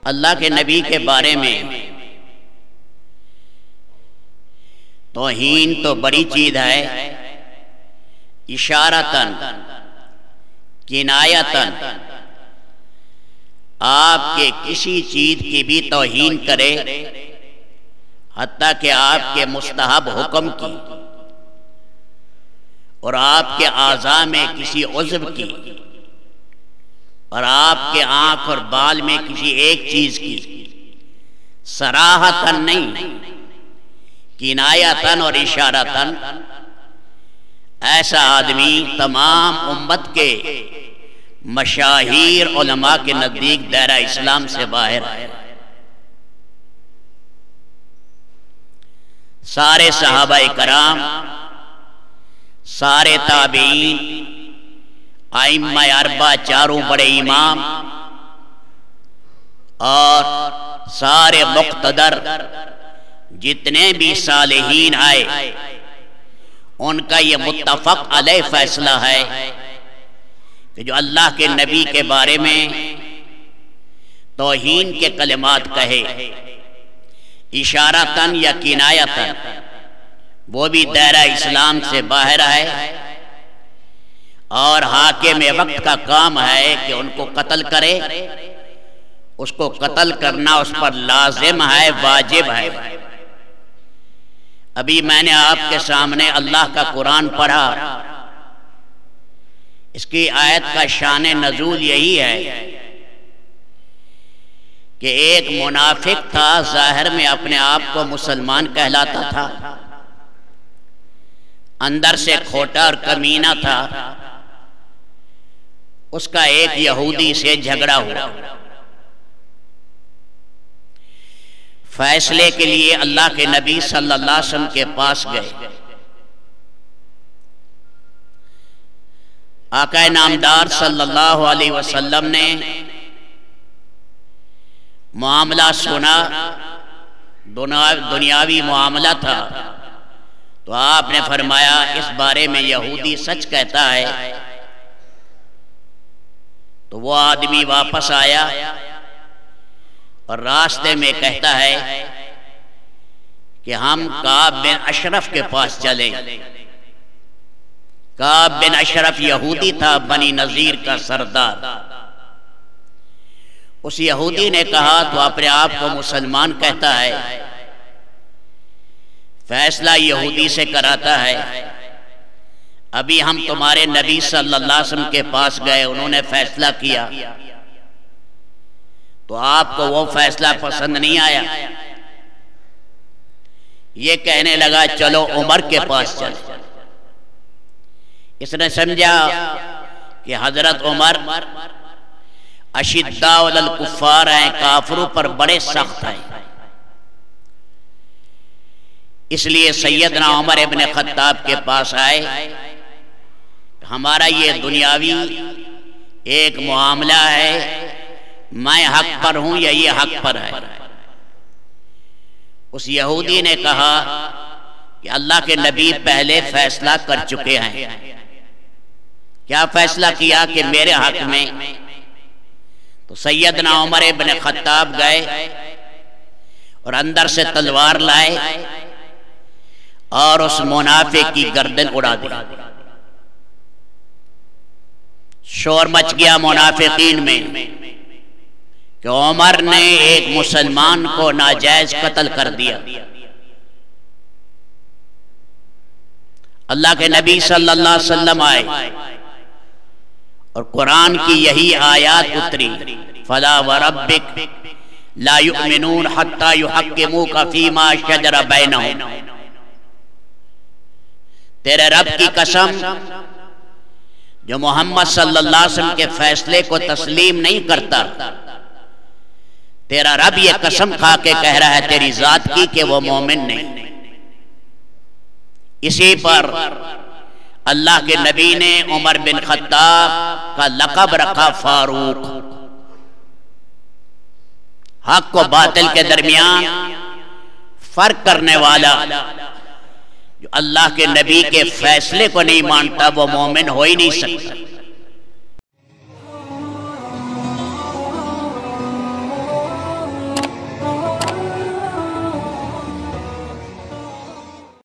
اللہ کے نبی کے بارے میں توہین تو بڑی چیز ہے، اشارتاً کنایتاً آپ کے کسی چیز کی بھی توہین کرے، حتیٰ کہ آپ کے مستحب حکم کی اور آپ کے اعضاء میں کسی عضو کی اور آپ کے آنکھ اور بال میں کسی ایک چیز کی، صراحتاً نہیں کنایتاً اور اشارتاً، ایسا آدمی تمام امت کے مشاہیر علماء کے نزدیک دائرہ اسلام سے باہر ہے۔ سارے صحابہ کرام، سارے تابعین، ائمہ اربعہ چاروں بڑے امام اور سارے مقتدر جتنے بھی صالحین آئے، ان کا یہ متفق علیہ فیصلہ ہے کہ جو اللہ کے نبی کے بارے میں توہین کے کلمات کہے، اشارتاً یا کنایتاً، وہ بھی دائرہ اسلام سے باہر ہے، اور حاکم وقت کا کام ہے کہ ان کو قتل کرے، اس کو قتل کرنا اس پر لازم ہے، واجب ہے۔ ابھی میں نے آپ کے سامنے اللہ کا قرآن پڑھا، اس کی آیت کا شان نزول یہی ہے کہ ایک منافق تھا، ظاہر میں اپنے آپ کو مسلمان کہلاتا تھا، اندر سے کھوٹا اور کمینہ تھا، اس کا ایک یہودی سے جھگڑا ہوا۔ فیصلے کے لیے اللہ کے نبی صلی اللہ علیہ وسلم کے پاس گئے۔ آقا نامدار صلی اللہ علیہ وسلم نے معاملہ سنا، دنیاوی معاملہ تھا، تو آپ نے فرمایا اس بارے میں یہودی سچ کہتا ہے۔ تو وہ آدمی واپس آیا اور راستے میں کہتا ہے کہ ہم کعب بن اشرف کے پاس چلیں۔ کعب بن اشرف یہودی تھا، بنی نذیر کا سردار۔ اس یہودی نے کہا تو اپنے آپ کو مسلمان کہتا ہے، فیصلہ یہودی سے کراتا ہے۔ ابھی ہم تمہارے نبی صلی اللہ علیہ وسلم کے پاس گئے، انہوں نے فیصلہ کیا، تو آپ کو وہ فیصلہ پسند نہیں آیا۔ یہ کہنے لگا چلو عمر کے پاس چلو۔ اس نے سمجھا کہ حضرت عمر اشداء علی الکفار ہیں، کافروں پر بڑے سخت ہیں، اس لیے سیدنا عمر ابن خطاب کے پاس آئے۔ ہمارا یہ دنیاوی ایک معاملہ ہے، میں حق پر ہوں یا یہ حق پر ہے۔ اس یہودی نے کہا کہ اللہ کے نبی پہلے فیصلہ کر چکے ہیں۔ کیا فیصلہ کیا؟ کہ میرے حق میں۔ تو سیدنا عمر ابن خطاب گئے اور اندر سے تلوار لائے اور اس منافق کی گردن اڑا دی۔ شور مچ گیا منافقین میں کہ عمر نے ایک مسلمان کو ناجائز قتل کر دیا۔ اللہ کے نبی صلی اللہ علیہ وسلم آئے اور قرآن کی یہی آیات اتری، فَلَا وَرَبِّكَ لَا يُؤْمِنُونَ حَتَّى يُحَكِّمُوكَ فِي مَا شَجَرَ بَيْنَهُمْ۔ تیرے رب کی قسم جو محمد صلی اللہ علیہ وسلم کے فیصلے کو تسلیم نہیں کرتا، تیرا رب یہ قسم کھا کے کہہ رہا ہے تیری ذات کی کہ وہ مومن نہیں۔ اسی پر اللہ کے نبی نے عمر بن خطاب کا لقب رکھا فاروق، حق و باطل کے درمیان فرق کرنے والا۔ جو اللہ کے نبی کے فیصلے کو نہیں مانتا وہ مومن ہو ہی نہیں سکتا۔